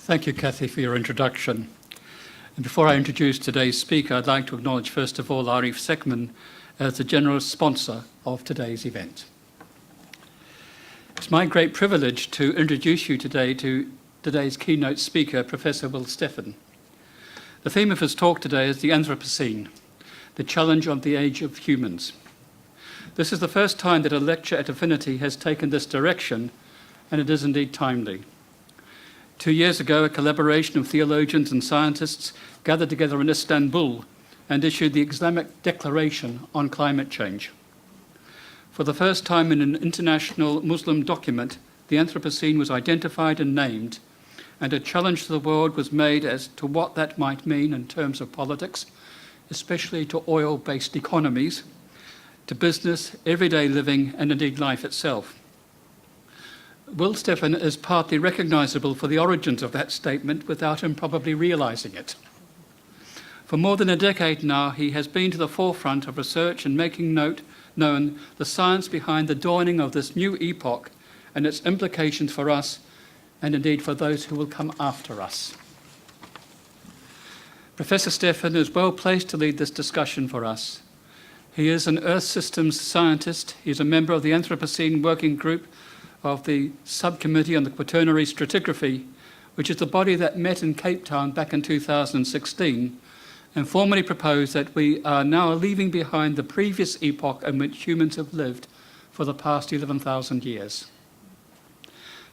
Thank you, Kathy, for your introduction. And before I introduce today's speaker, I'd like to acknowledge, first of all, Arif Sekman as the general sponsor of today's event. It's my great privilege to introduce you today to today's keynote speaker, Professor Will Steffen. The theme of his talk today is the Anthropocene, the challenge of the age of humans. This is the first time that a lecture at Affinity has taken this direction, and it is indeed timely. 2 years ago, a collaboration of theologians and scientists gathered together in Istanbul and issued the Islamic Declaration on Climate Change. For the first time in an international Muslim document, the Anthropocene was identified and named, and a challenge to the world was made as to what that might mean in terms of politics, especially to oil-based economies, to business, everyday living, and indeed life itself. Will Steffen is partly recognisable for the origins of that statement without him probably realising it. For more than a decade now, he has been to the forefront of research and making known the science behind the dawning of this new epoch and its implications for us and indeed for those who will come after us. Professor Steffen is well placed to lead this discussion for us. He is an Earth Systems scientist. He is a member of the Anthropocene Working Group of the Subcommittee on the Quaternary Stratigraphy, which is the body that met in Cape Town back in 2016 and formally proposed that we are now leaving behind the previous epoch in which humans have lived for the past 11,000 years.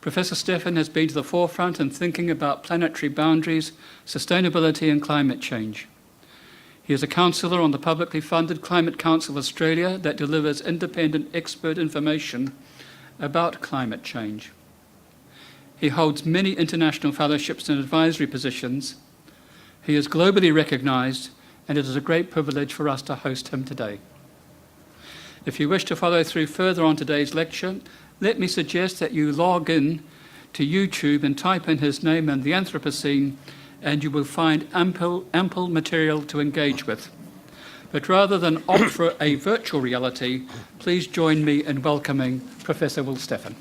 Professor Steffen has been to the forefront in thinking about planetary boundaries, sustainability and climate change. He is a counsellor on the publicly funded Climate Council of Australia that delivers independent expert information about climate change. He holds many international fellowships and advisory positions. He is globally recognised, and it is a great privilege for us to host him today. If you wish to follow through further on today's lecture, let me suggest that you log in to YouTube and type in his name and the Anthropocene, and you will find ample material to engage with. But rather than opt for a virtual reality, please join me in welcoming Professor Will Steffen.